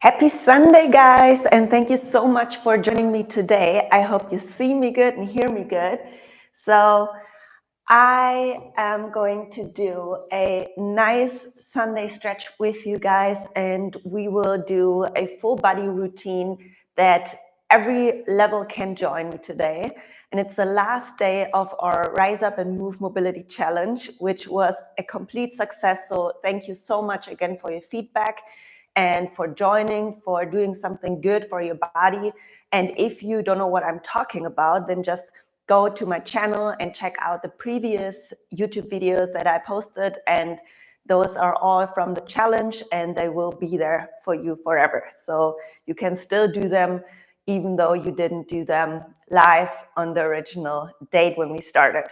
Happy Sunday, guys, and thank you so much for joining me today. I hope you see me good and hear me good. So I am going to do a nice Sunday stretch with you guys, and we will do a full body routine that every level can join me today. And it's the last day of our Rise Up and Move Mobility Challenge, which was a complete success. So thank you so much again for your feedback and for joining, for doing something good for your body. And if you don't know what I'm talking about, then just go to my channel and check out the previous YouTube videos that I posted. And those are all from the challenge and they will be there for you forever. So you can still do them even though you didn't do them live on the original date when we started.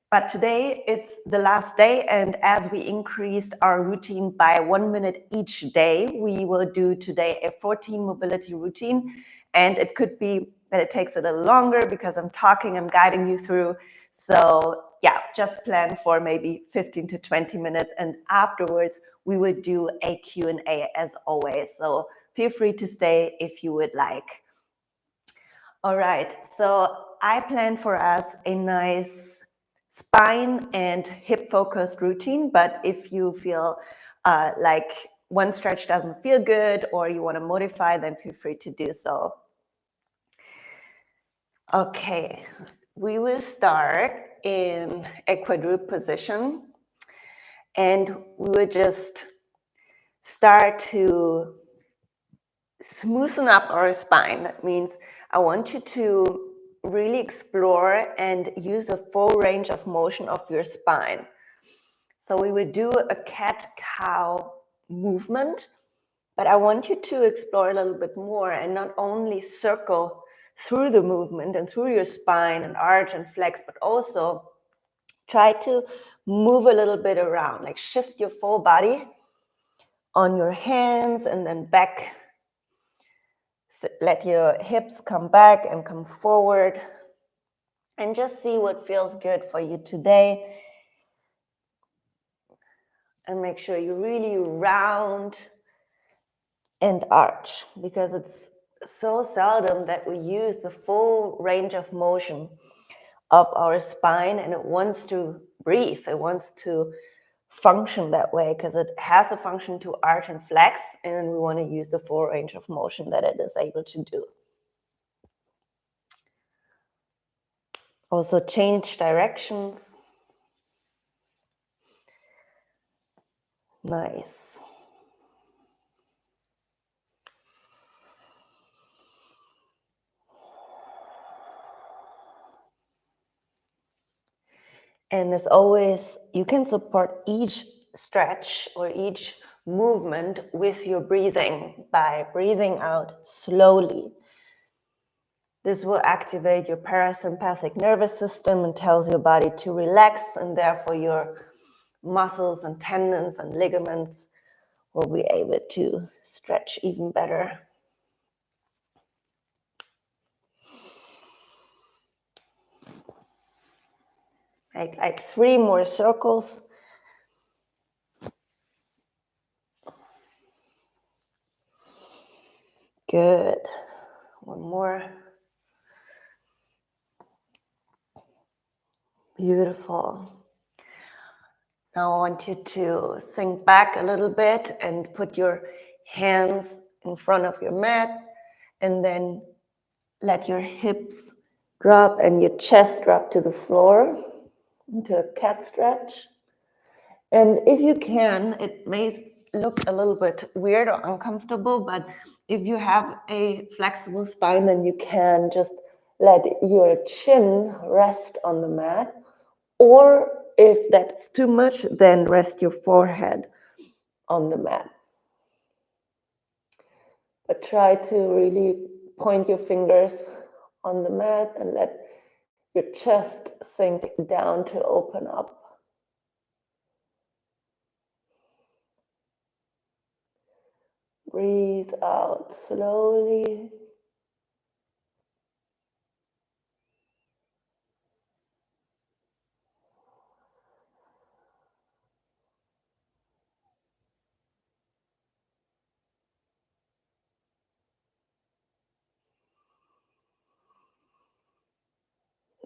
But today it's the last day, and as we increased our routine by 1 minute each day, we will do today a 14 mobility routine. And it could be that it takes a little longer because I'm guiding you through. So yeah, just plan for maybe 15 to 20 minutes, and afterwards we will do a Q&A as always. So feel free to stay if you would like. All right, so I plan for us a nice spine and hip focused routine, but if you feel like one stretch doesn't feel good or you want to modify, then feel free to do so. Okay, we will start in a quadruped position, and we will just start to smoothen up our spine. That means I want you to really explore and use the full range of motion of your spine. So we will do a cat-cow movement, but I want you to explore a little bit more and not only circle through the movement and through your spine and arch and flex, but also try to move a little bit around, like shift your full body on your hands and then back. Let your hips come back and come forward, and just see what feels good for you today. And make sure you really round and arch, because it's so seldom that we use the full range of motion of our spine, and it wants to breathe. It wants to function that way because it has the function to arch and flex, and we want to use the full range of motion that it is able to do. Also change directions. Nice. And as always, you can support each stretch or each movement with your breathing by breathing out slowly. This will activate your parasympathetic nervous system and tells your body to relax, and therefore your muscles and tendons and ligaments will be able to stretch even better. Like 3 more circles. Good. 1 more. Beautiful. Now I want you to sink back a little bit and put your hands in front of your mat, and then let your hips drop and your chest drop to the floor into a cat stretch. And if you can, it may look a little bit weird or uncomfortable, but if you have a flexible spine, then you can just let your chin rest on the mat. Or if that's too much, then rest your forehead on the mat. But try to really point your fingers on the mat and let your chest sink down to open up. Breathe out slowly.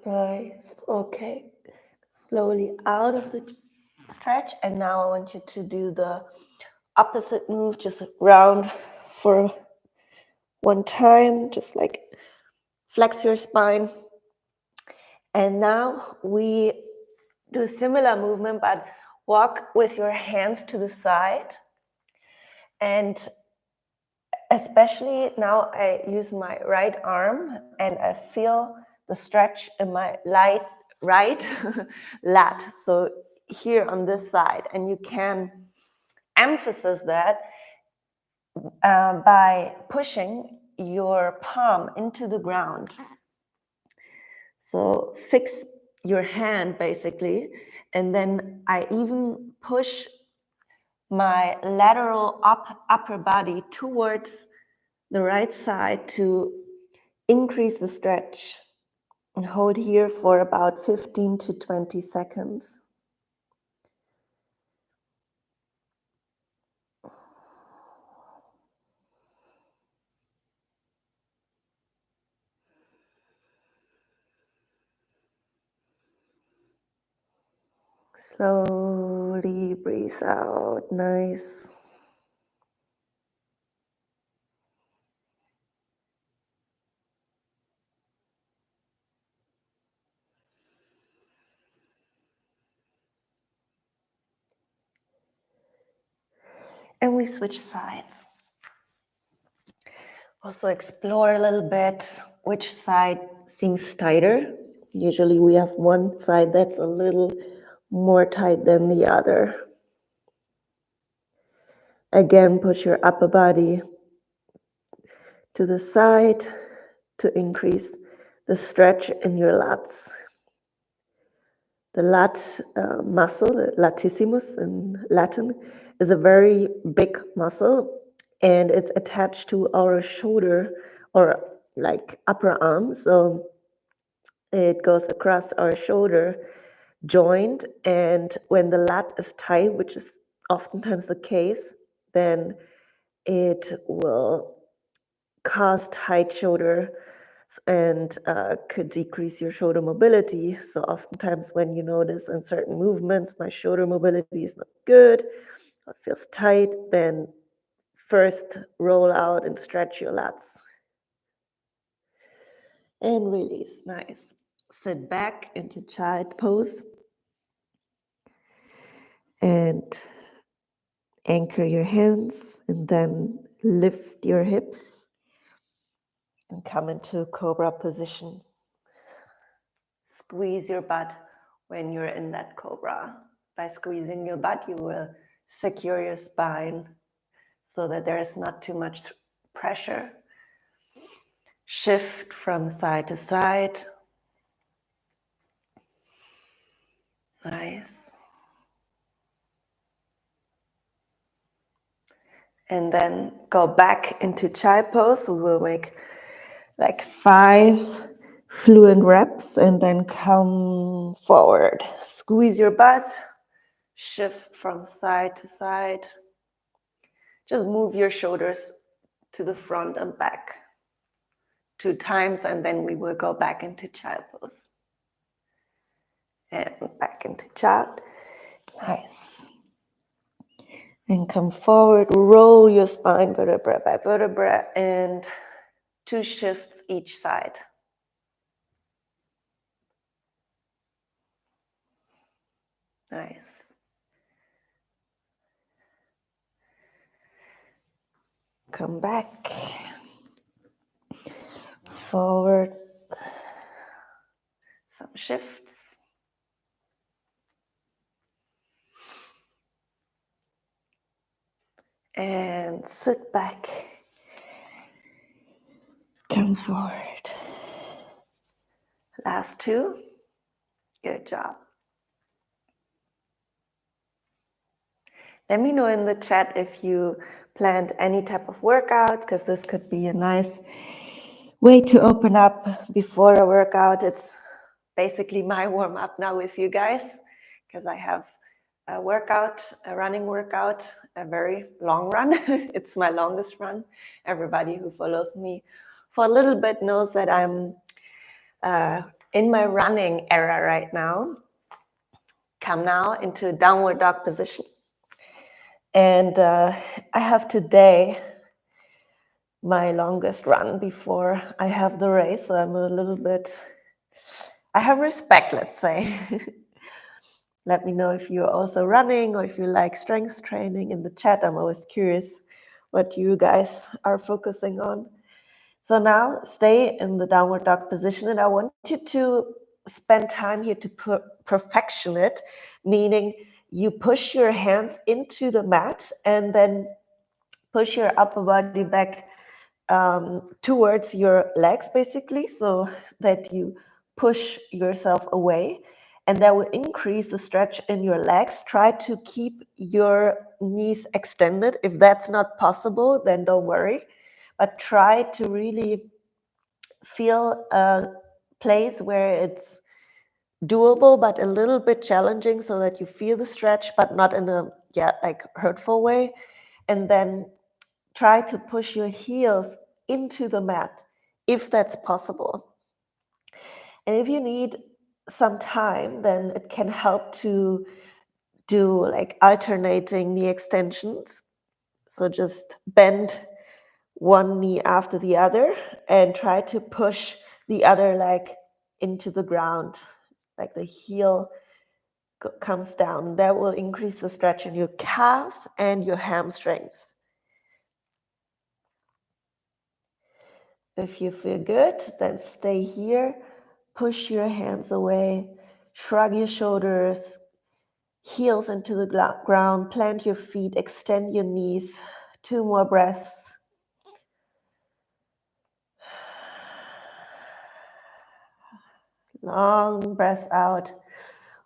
Nice. Okay. Slowly out of the stretch. And now I want you to do the opposite move, just round for one time, just like flex your spine. And now we do a similar movement, but walk with your hands to the side. And especially now I use my right arm and I feel the stretch in my right lat. So here on this side, and you can emphasize that by pushing your palm into the ground. So fix your hand basically, and then I even push my lateral upper body towards the right side to increase the stretch, and hold here for about 15 to 20 seconds. Slowly breathe out. Nice. And we switch sides. Also explore a little bit which side seems tighter. Usually we have one side that's a little more tight than the other. Again, push your upper body to the side to increase the stretch in your lats. The lat muscle, the latissimus in Latin, is a very big muscle, and it's attached to our shoulder or like upper arm. So it goes across our shoulder joint, and when the lat is tight, which is oftentimes the case, then it will cause tight shoulder and could decrease your shoulder mobility. So oftentimes when you notice in certain movements, my shoulder mobility is not good, it feels tight, then first roll out and stretch your lats. And release, nice. Sit back into child pose and anchor your hands, and then lift your hips and come into cobra position. Squeeze your butt when you're in that cobra. By squeezing your butt, you will secure your spine so that there is not too much pressure. Shift from side to side. Nice. And then go back into child pose. We will make like 5 fluent reps and then come forward. Squeeze your butt. Shift from side to side. Just move your shoulders to the front and back 2 times, and then we will go back into child pose. And back into child. Nice. And come forward, roll your spine vertebra by vertebra, and 2 shifts each side. Nice. Come back. Forward. Some shifts. And sit back. Come forward. Last 2. Good job. Let me know in the chat if you planned any type of workout, because this could be a nice way to open up before a workout. It's basically my warm-up now with you guys, because I have a workout, a running workout, a very long run. It's my longest run. Everybody who follows me for a little bit knows that I'm in my running era right now. Come now into downward dog position. And I have today my longest run before I have the race. So I'm a little bit, I have respect, let's say. Let me know if you're also running or if you like strength training in the chat. I'm always curious what you guys are focusing on. So now stay in the downward dog position, and I want you to spend time here to perfection it, meaning you push your hands into the mat and then push your upper body back towards your legs, basically, so that you push yourself away, and that will increase the stretch in your legs. Try to keep your knees extended. If that's not possible, then don't worry, but try to really feel a place where it's doable but a little bit challenging, so that you feel the stretch but not in a like hurtful way. And then try to push your heels into the mat if that's possible. And if you need some time, then it can help to do like alternating knee extensions. So just bend one knee after the other and try to push the other leg into the ground, like the heel comes down. That will increase the stretch in your calves and your hamstrings. If you feel good, then stay here, push your hands away, shrug your shoulders, heels into the ground, plant your feet, extend your knees. 2 more breaths. Long breath out.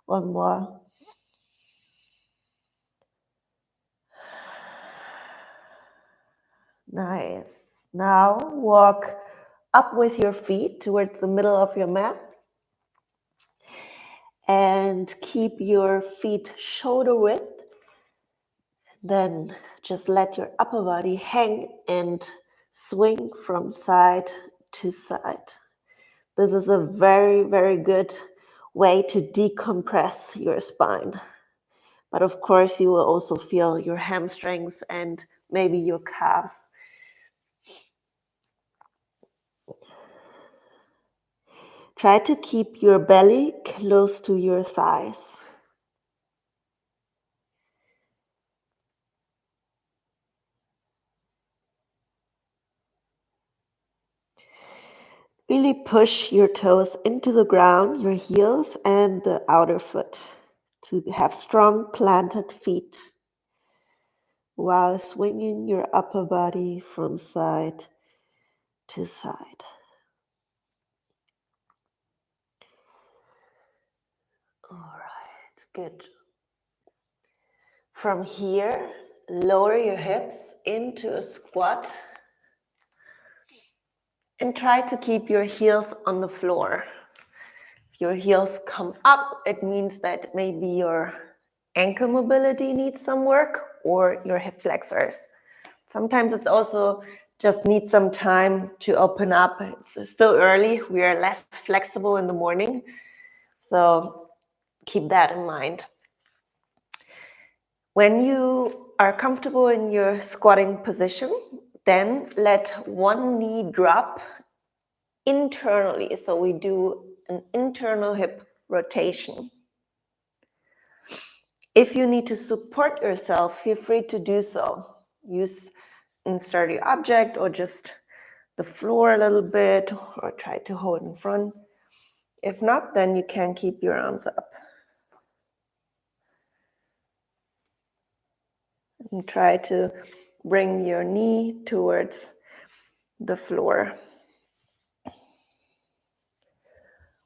1 more. Nice. Now walk up with your feet towards the middle of your mat. And keep your feet shoulder width. Then just let your upper body hang and swing from side to side. This is a very, very good way to decompress your spine. But of course, you will also feel your hamstrings and maybe your calves. Try to keep your belly close to your thighs. Really push your toes into the ground, your heels and the outer foot, to have strong planted feet while swinging your upper body from side to side. All right, good. From here, lower your hips into a squat and try to keep your heels on the floor. If your heels come up, it means that maybe your ankle mobility needs some work, or your hip flexors. Sometimes it's also just needs some time to open up. It's still early. We are less flexible in the morning. So keep that in mind. When you are comfortable in your squatting position, then let one knee drop internally. So we do an internal hip rotation. If you need to support yourself, feel free to do so. Use a sturdy object or just the floor a little bit, or try to hold in front. If not, then you can keep your arms up. And try to bring your knee towards the floor.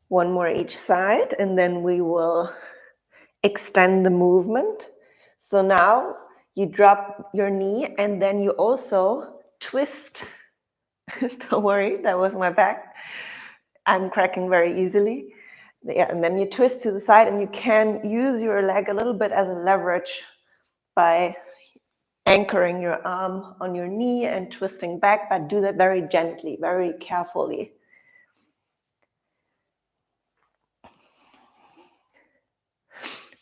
One more each side, and then we will extend the movement. So now you drop your knee and then you also twist. Don't worry, that was my back. I'm cracking very easily. Yeah, and then you twist to the side, and you can use your leg a little bit as a leverage by anchoring your arm on your knee and twisting back, but do that very gently, very carefully.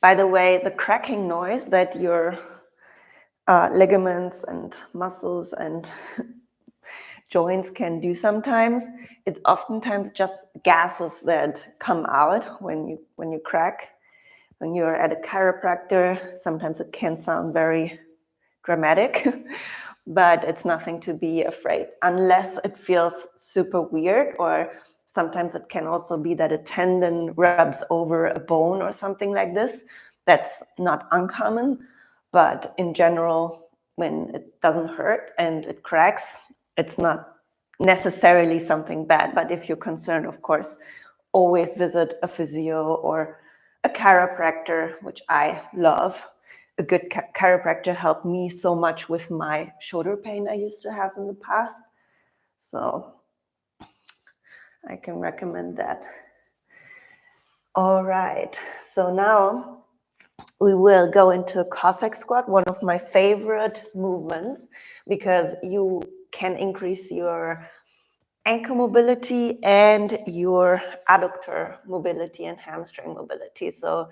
By the way, the cracking noise that your ligaments and muscles and joints can do sometimes, it's oftentimes just gases that come out when you crack. When you're at a chiropractor, sometimes it can sound very dramatic, but it's nothing to be afraid unless it feels super weird, or sometimes it can also be that a tendon rubs over a bone or something like this. That's not uncommon, but in general, when it doesn't hurt and it cracks, it's not necessarily something bad. But if you're concerned, of course, always visit a physio or a chiropractor, which I love. A good chiropractor helped me so much with my shoulder pain I used to have in the past. So I can recommend that. All right, so now we will go into a Cossack squat, one of my favorite movements, because you can increase your ankle mobility and your adductor mobility and hamstring mobility. So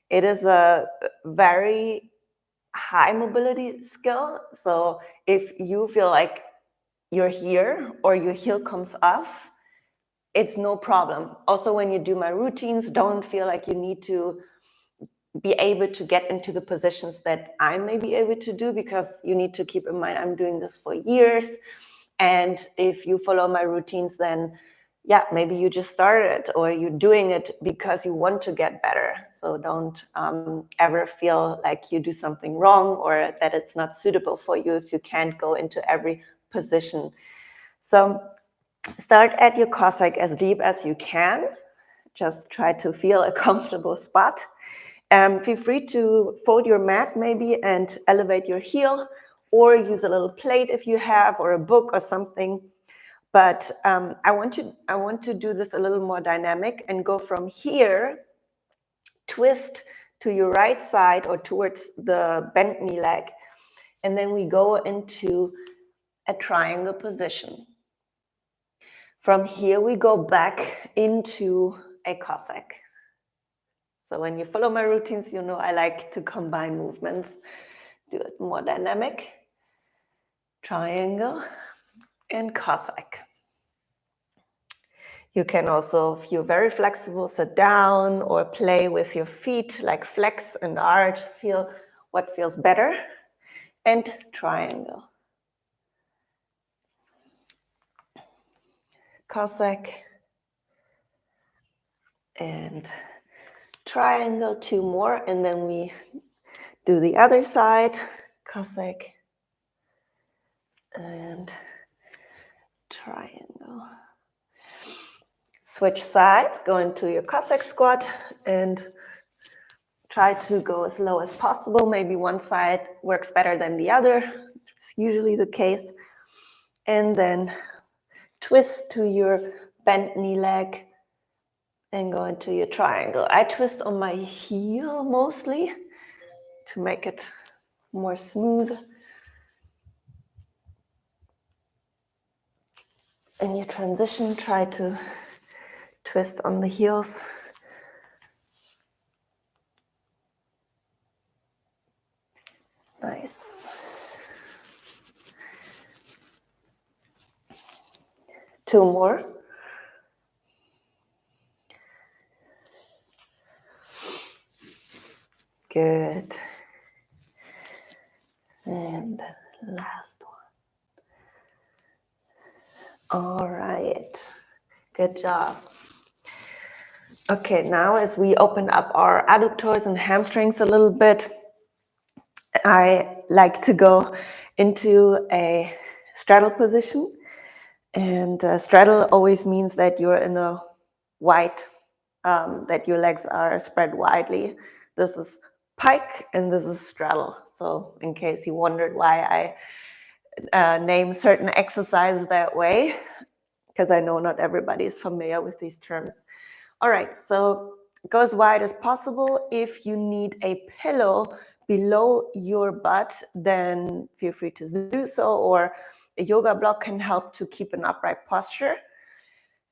it is a very high mobility skill. So if you feel like you're here or your heel comes off, it's no problem. Also, when you do my routines, don't feel like you need to be able to get into the positions that I may be able to do, because you need to keep in mind I'm doing this for years. And if you follow my routines, then yeah, maybe you just started or you're doing it because you want to get better. So don't ever feel like you do something wrong or that it's not suitable for you if you can't go into every position. So start at your Cossack as deep as you can. Just try to feel a comfortable spot. Feel free to fold your mat maybe and elevate your heel, or use a little plate if you have, or a book or something. But I want to do this a little more dynamic and go from here, twist to your right side or towards the bent knee leg. And then we go into a triangle position. From here, we go back into a Cossack. So when you follow my routines, you know I like to combine movements, do it more dynamic. Triangle and Cossack. You can also, if you're very flexible, sit down or play with your feet, like flex and arch, feel what feels better. And triangle. Cossack. And triangle, 2 more, and then we do the other side. Cossack. And triangle. Switch sides, go into your Cossack squat and try to go as low as possible. Maybe one side works better than the other. It's usually the case. And then twist to your bent knee leg and go into your triangle. I twist on my heel mostly to make it more smooth. In your transition, try to twist on the heels. Nice. Two more. Good. And last one. All right. Good job. Okay, now as we open up our adductors and hamstrings a little bit, I like to go into a straddle position. And straddle always means that you're in a wide, that your legs are spread widely. This is pike and this is straddle. So in case you wondered why I name certain exercises that way, because I know not everybody is familiar with these terms. All right, so go as wide as possible. If you need a pillow below your butt, then feel free to do so, or a yoga block can help to keep an upright posture.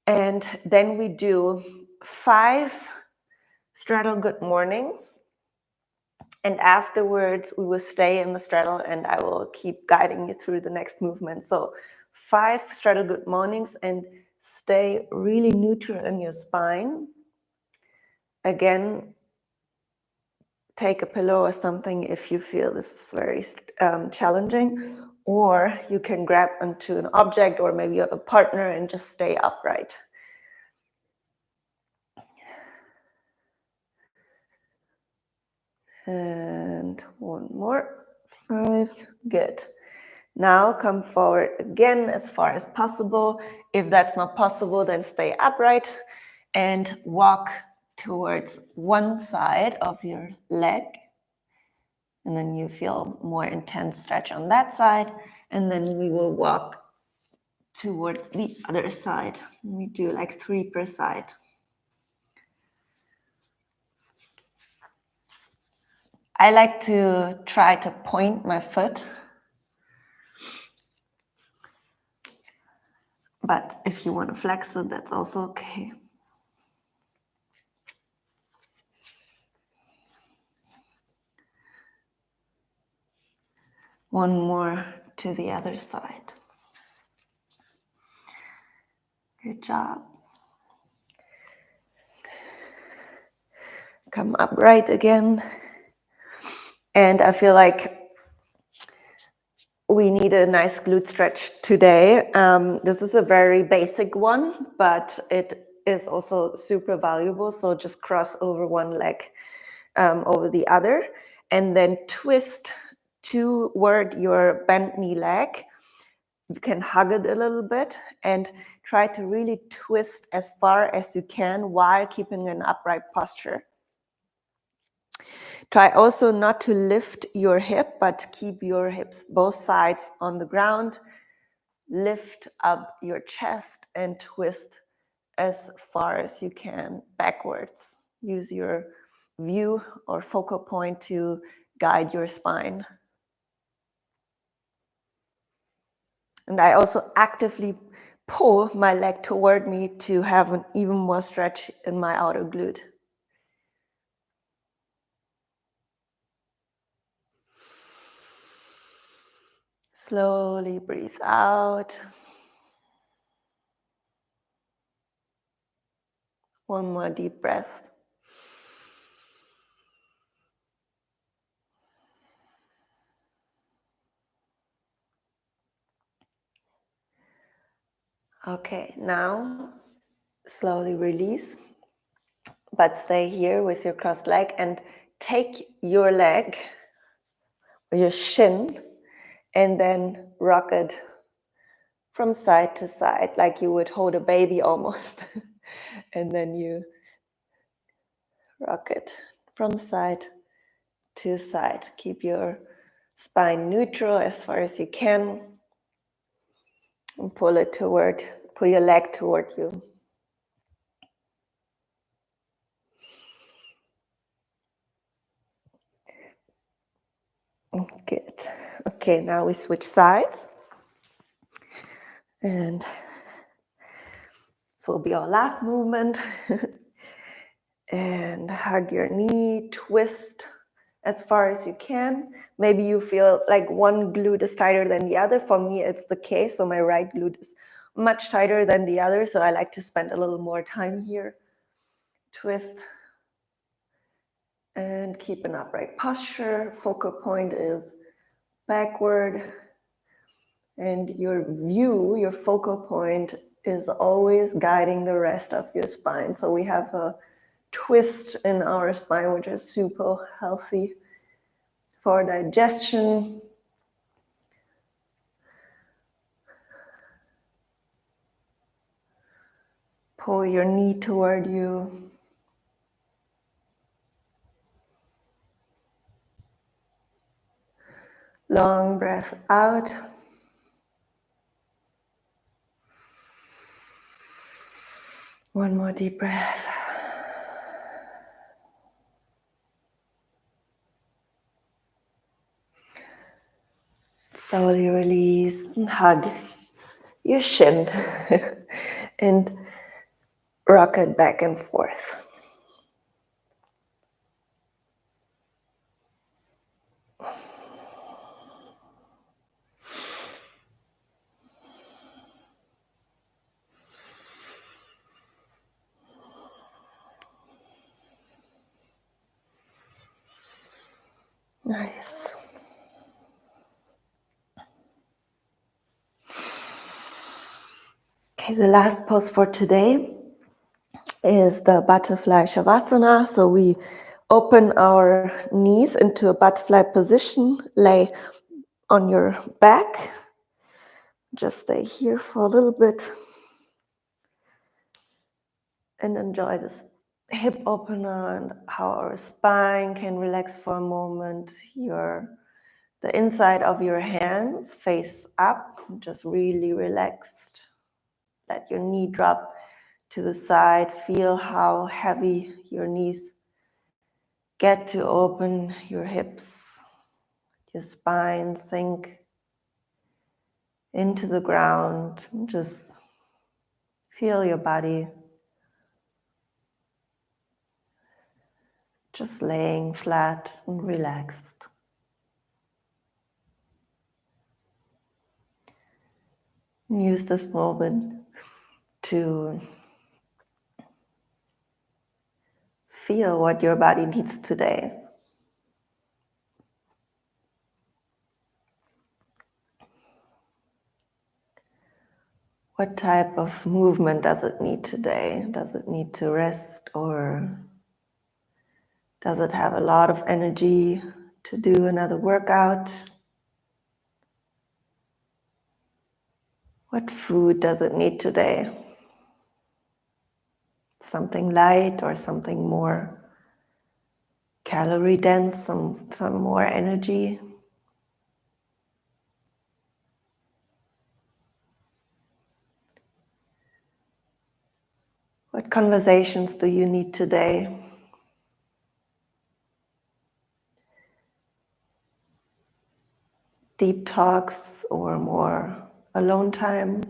And then we do 5 straddle good mornings. And afterwards, we will stay in the straddle and I will keep guiding you through the next movement. So 5 straddle good mornings and stay really neutral in your spine. Again, take a pillow or something if you feel this is very challenging, or you can grab onto an object, or maybe you have a partner and just stay upright. And one more. 5. Good. Now come forward again as far as possible. If that's not possible, then stay upright and walk towards one side of your leg. And then you feel more intense stretch on that side. And then we will walk towards the other side. We do like 3 per side. I like to try to point my foot. But if you want to flex it, that's also okay. One more to the other side. Good job. Come upright again. And I feel like we need a nice glute stretch today. This is a very basic one, but it is also super valuable. So just cross over one leg over the other and then twist toward your bent knee leg. You can hug it a little bit and try to really twist as far as you can while keeping an upright posture. Try also not to lift your hip, but keep your hips both sides on the ground. Lift up your chest and twist as far as you can backwards. Use your view or focal point to guide your spine. And I also actively pull my leg toward me to have an even more stretch in my outer glute. Slowly breathe out. One more deep breath. Okay, now slowly release, but stay here with your crossed leg and take your leg, or your shin, and then rock it from side to side, like you would hold a baby almost. And then you rock it from side to side. Keep your spine neutral as far as you can. And pull your leg toward you. Good. Okay, now we switch sides. And this will be our last movement. And hug your knee, twist as far as you can. Maybe you feel like one glute is tighter than the other. For me, it's the case. So my right glute is much tighter than the other. So I like to spend a little more time here. Twist and keep an upright posture. Focal point is backward. And your view, your focal point is always guiding the rest of your spine. So we have a twist in our spine, which is super healthy for digestion. Pull your knee toward you. Long breath out. One more deep breath. Slowly release and hug your shin and rock it back and forth. Nice. Okay, the last pose for today is the butterfly shavasana. So we open our knees into a butterfly position, lay on your back. Just stay here for a little bit and enjoy this hip opener and how our spine can relax for a moment. The inside of your hands face up, just really relaxed. Let your knee drop to the side. Feel how heavy your knees get to open your hips. Your spine sink into the ground. Just feel your body just laying flat and relaxed. And use this moment to feel what your body needs today. What type of movement does it need today? Does it need to rest, or does it have a lot of energy to do another workout? What food does it need today? Something light or something more calorie dense, some more energy? What conversations do you need today? Deep talks or more alone time?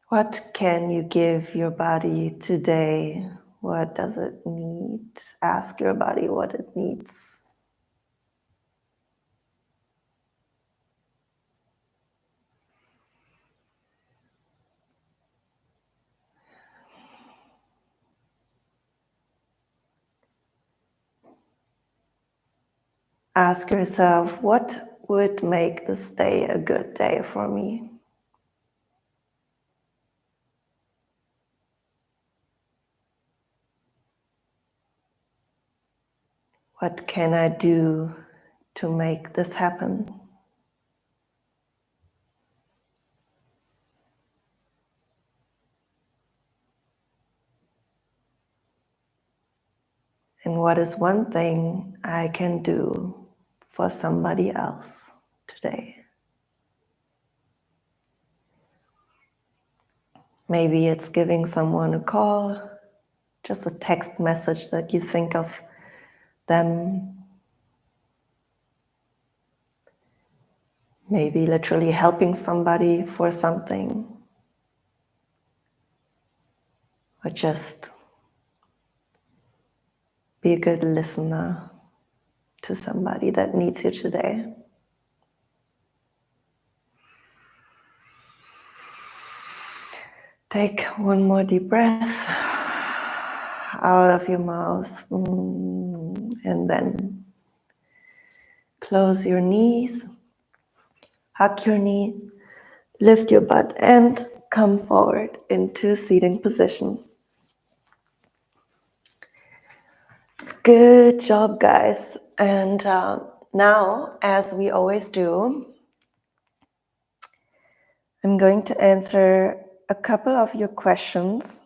What can you give your body today? What does it need? Ask your body what it needs. Ask yourself, what would make this day a good day for me? What can I do to make this happen? And what is one thing I can do for somebody else today? Maybe it's giving someone a call, just a text message that you think of them. Maybe literally helping somebody for something. Or just be a good listener to somebody that needs you today. Take one more deep breath out of your mouth, and then close your knees, hug your knee, lift your butt and come forward into seating position. Good job, guys. And now, as we always do, I'm going to answer a couple of your questions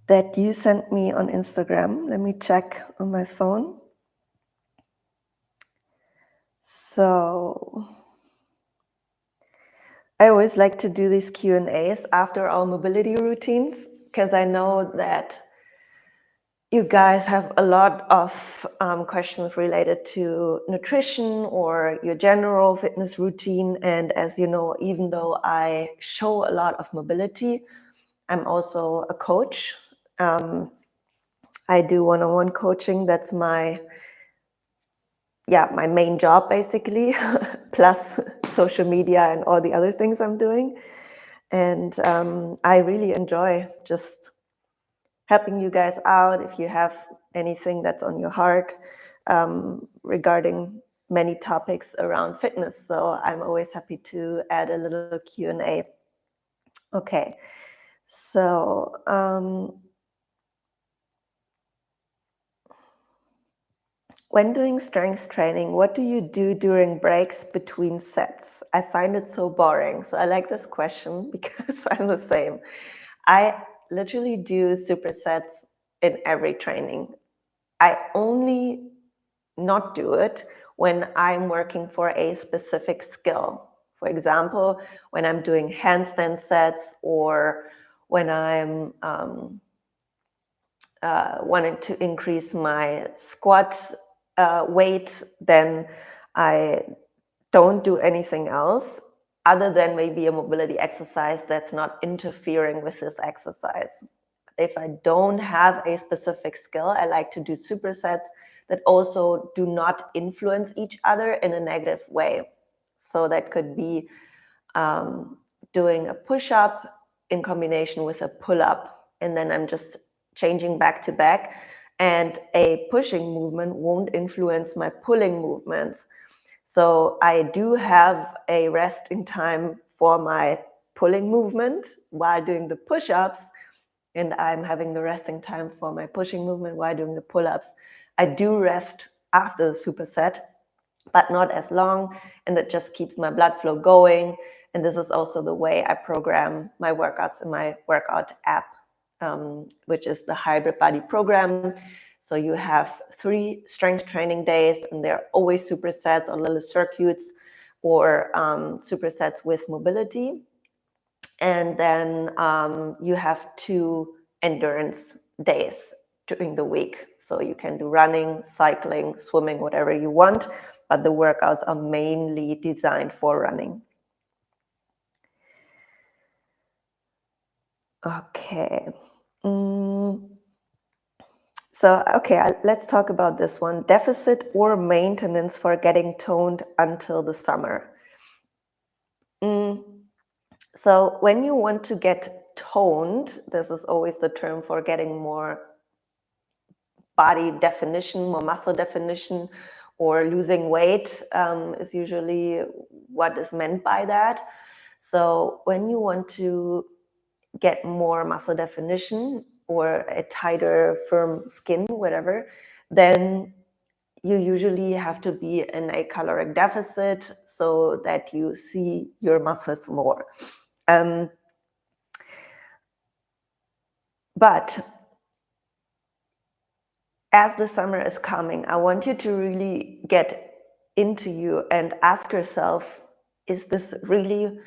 that you sent me on Instagram. Let me check on my phone. So I always like to do these Q&As after our mobility routines, because I know that you guys have a lot of questions related to nutrition or your general fitness routine. And as you know, even though I show a lot of mobility, I'm also a coach. I do one-on-one coaching. That's my main job, basically, plus social media and all the other things I'm doing. And I really enjoy just helping you guys out if you have anything that's on your heart regarding many topics around fitness. So I'm always happy to add a little Q&A. Okay, so when doing strength training, what do you do during breaks between sets? I find it so boring. So I like this question because I'm the same. I literally do supersets in every training. I only not do it when I'm working for a specific skill. For example, when I'm doing handstand sets or when I'm wanting to increase my squat weight, then I don't do anything else other than maybe a mobility exercise that's not interfering with this exercise. If I don't have a specific skill, I like to do supersets that also do not influence each other in a negative way. So that could be doing a push-up in combination with a pull-up, and then I'm just changing back to back, and a pushing movement won't influence my pulling movements. So I do have a resting time for my pulling movement while doing the push-ups, and I'm having the resting time for my pushing movement while doing the pull-ups. I do rest after the superset, but not as long, and that just keeps my blood flow going. And this is also the way I program my workouts in my workout app, which is the Hybrid Body Program. So you have 3 strength training days, and they're always supersets or little circuits or supersets with mobility. And then you have 2 endurance days during the week. So you can do running, cycling, swimming, whatever you want, but the workouts are mainly designed for running. Okay. So, okay, let's talk about this one. Deficit or maintenance for getting toned until the summer. So when you want to get toned, this is always the term for getting more body definition, more muscle definition, or losing weight is usually what is meant by that. So when you want to get more muscle definition or a tighter, firm skin, whatever, then you usually have to be in a caloric deficit so that you see your muscles more. But as the summer is coming, I want you to really get into you and ask yourself, is this really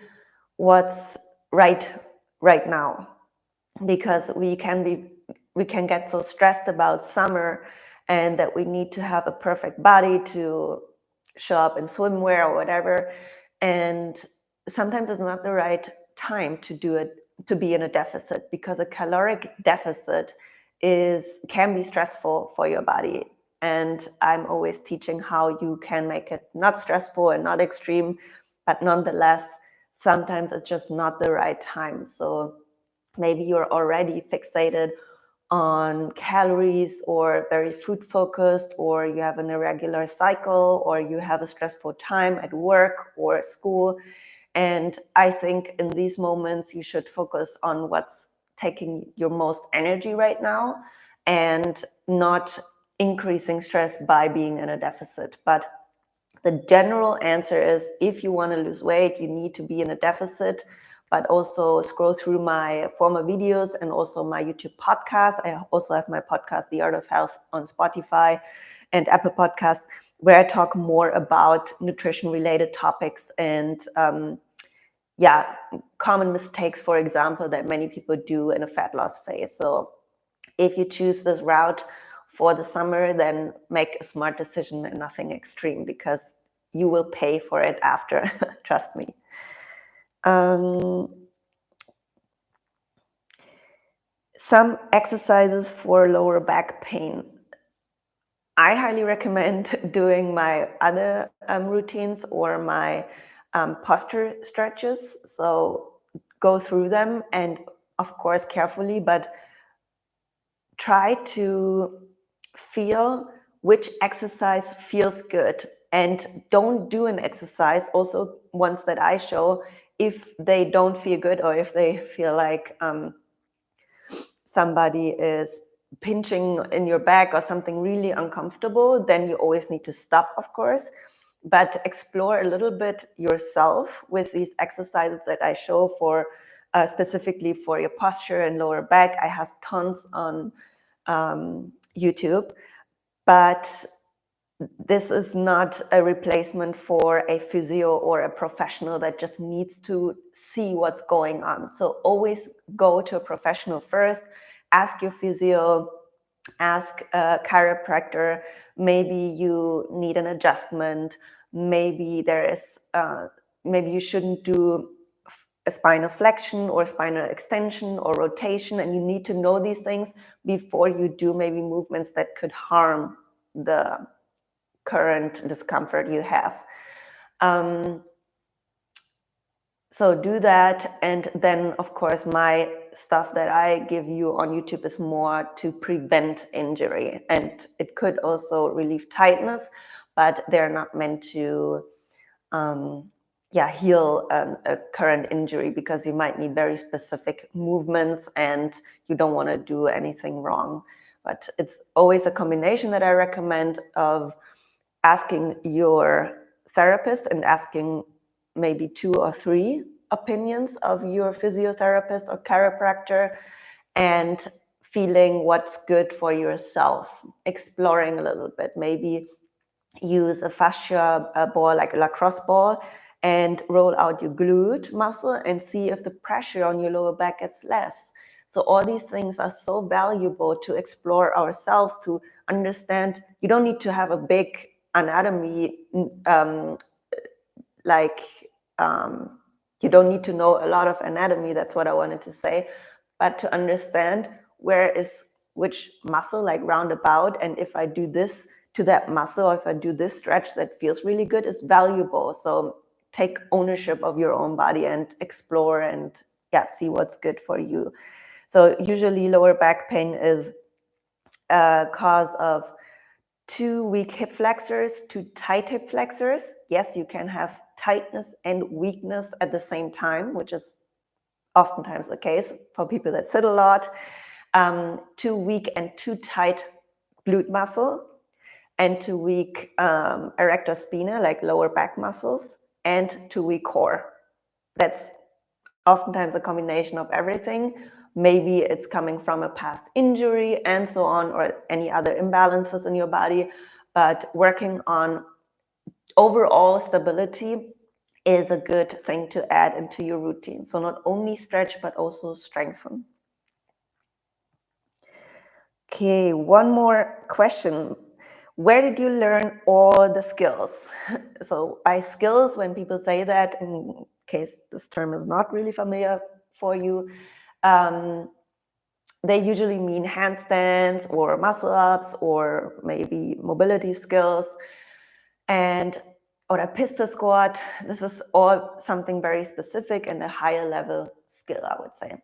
what's right now? Because we can get so stressed about summer and that we need to have a perfect body to show up in swimwear or whatever. And sometimes it's not the right time to do it, to be in a deficit, because a caloric deficit can be stressful for your body. And I'm always teaching how you can make it not stressful and not extreme, but nonetheless, sometimes it's just not the right time. So maybe you're already fixated on calories or very food focused, or you have an irregular cycle, or you have a stressful time at work or school. And I think in these moments, you should focus on what's taking your most energy right now and not increasing stress by being in a deficit. But the general answer is, if you want to lose weight, you need to be in a deficit. But also scroll through my former videos and also my YouTube podcast. I also have my podcast, The Art of Health, on Spotify and Apple Podcasts, where I talk more about nutrition-related topics and common mistakes, for example, that many people do in a fat loss phase. So if you choose this route for the summer, then make a smart decision and nothing extreme, because you will pay for it after. Trust me. Some exercises for lower back pain. I highly recommend doing my other routines or my posture stretches. So go through them, and of course carefully, but try to feel which exercise feels good, and don't do an exercise, also ones that I show, if they don't feel good, or if they feel like somebody is pinching in your back or something really uncomfortable, then you always need to stop, of course. But explore a little bit yourself with these exercises that I show for specifically for your posture and lower back. I have tons on YouTube, but this is not a replacement for a physio or a professional that just needs to see what's going on. So always go to a professional first, ask your physio, ask a chiropractor, maybe you need an adjustment, maybe there is, maybe you shouldn't do a spinal flexion or spinal extension or rotation, and you need to know these things before you do maybe movements that could harm the current discomfort you have. So do that, and then of course my stuff that I give you on YouTube is more to prevent injury, and it could also relieve tightness, but they're not meant to heal a current injury, because you might need very specific movements and you don't want to do anything wrong. But it's always a combination that I recommend of asking your therapist and asking maybe 2 or 3 opinions of your physiotherapist or chiropractor, and feeling what's good for yourself, exploring a little bit, maybe use a fascia ball like a lacrosse ball and roll out your glute muscle and see if the pressure on your lower back gets less. So all these things are so valuable to explore ourselves, to understand. You don't need to have a big anatomy, you don't need to know a lot of anatomy, that's what I wanted to say, but to understand where is which muscle, like roundabout, and if I do this to that muscle, or if I do this stretch that feels really good, is valuable. So take ownership of your own body and explore and see what's good for you. So usually lower back pain is a cause of too weak hip flexors, too tight hip flexors. Yes, you can have tightness and weakness at the same time, which is oftentimes the case for people that sit a lot. Too weak and too tight glute muscle, and too weak erector spinae, like lower back muscles, and too weak core. That's oftentimes a combination of everything. Maybe it's coming from a past injury and so on, or any other imbalances in your body. But working on overall stability is a good thing to add into your routine. So not only stretch, but also strengthen. Okay, one more question. Where did you learn all the skills? So by skills, when people say that, in case this term is not really familiar for you, they usually mean handstands or muscle ups or maybe mobility skills, or a pistol squat. This is all something very specific and a higher level skill, I would say.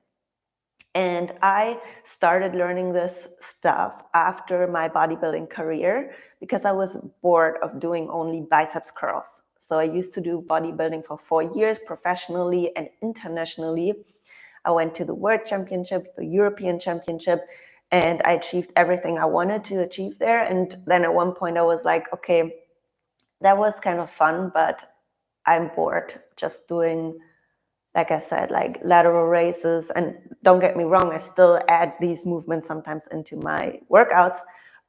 And I started learning this stuff after my bodybuilding career, because I was bored of doing only biceps curls. So I used to do bodybuilding for 4 years professionally and internationally. I went to the World Championship, the European Championship, and I achieved everything I wanted to achieve there. And then at one point I was like, okay, that was kind of fun, but I'm bored just doing, like I said, like lateral raises. And don't get me wrong, I still add these movements sometimes into my workouts,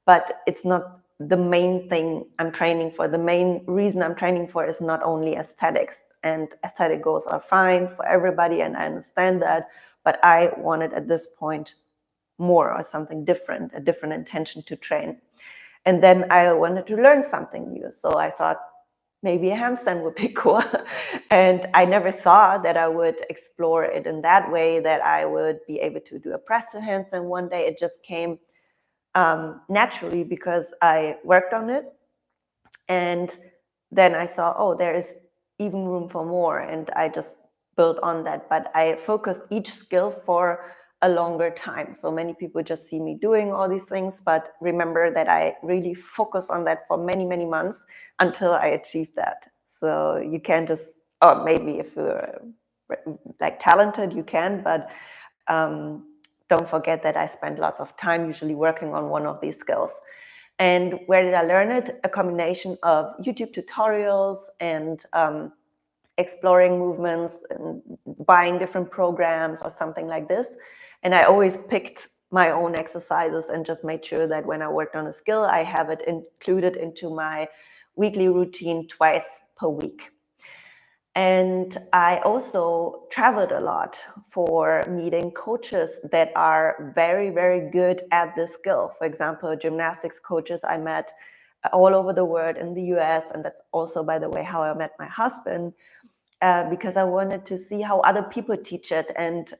but it's not the main thing I'm training for. The main reason I'm training for is not only aesthetics, and aesthetic goals are fine for everybody, and I understand that, but I wanted at this point more, or something different, a different intention to train. And then I wanted to learn something new. So I thought maybe a handstand would be cool. And I never thought that I would explore it in that way, that I would be able to do a press to handstand one day. It just came naturally, because I worked on it. And then I saw, oh, there is even room for more, and I just built on that. But I focused each skill for a longer time. So many people just see me doing all these things, but remember that I really focus on that for many, many months until I achieve that. So you can't just, or maybe if you're like talented, you can, but don't forget that I spend lots of time usually working on one of these skills. And where did I learn it? A combination of YouTube tutorials and exploring movements and buying different programs or something like this. And I always picked my own exercises and just made sure that when I worked on a skill, I have it included into my weekly routine twice per week. And I also traveled a lot for meeting coaches that are very, very good at this skill. For example, gymnastics coaches I met all over the world in the US. And that's also, by the way, how I met my husband, because I wanted to see how other people teach it. And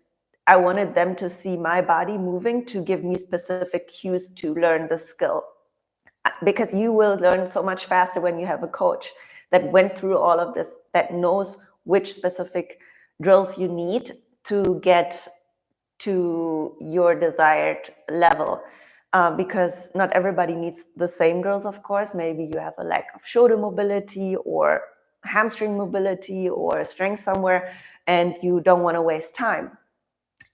I wanted them to see my body moving to give me specific cues to learn the skill. Because you will learn so much faster when you have a coach that went through all of this, that knows which specific drills you need to get to your desired level. Because not everybody needs the same drills, of course. Maybe you have a lack of shoulder mobility or hamstring mobility or strength somewhere, and you don't want to waste time.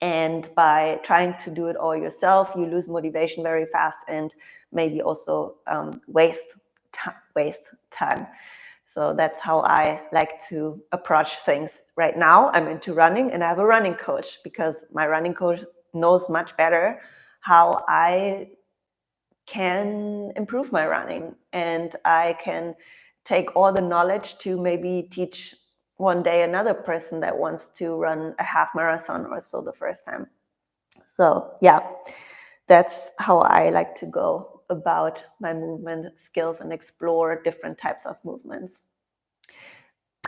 And by trying to do it all yourself, you lose motivation very fast and maybe also waste time. So that's how I like to approach things. Right now, I'm into running and I have a running coach because my running coach knows much better how I can improve my running. And I can take all the knowledge to maybe teach one day another person that wants to run a half marathon or so the first time. So yeah, that's how I like to go about my movement skills and explore different types of movements.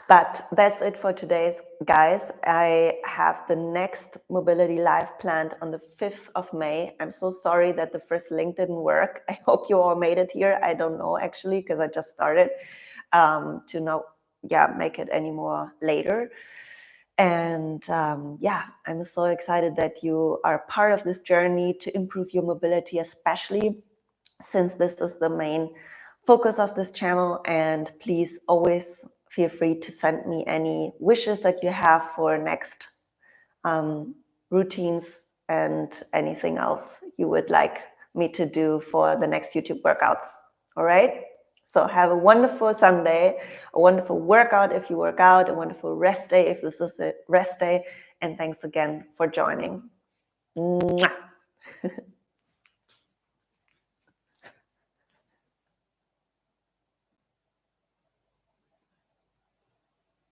But that's it for today, guys. I have the next Mobility Live planned on the 5th of May. I'm so sorry that the first link didn't work. I hope you all made it here. I don't know, actually, because I just started to not make it any more later. And I'm so excited that you are part of this journey to improve your mobility, especially since this is the main focus of this channel. And please always feel free to send me any wishes that you have for next routines and anything else you would like me to do for the next YouTube workouts. All right? So have a wonderful Sunday, a wonderful workout if you work out, a wonderful rest day if this is a rest day. And thanks again for joining. Mwah.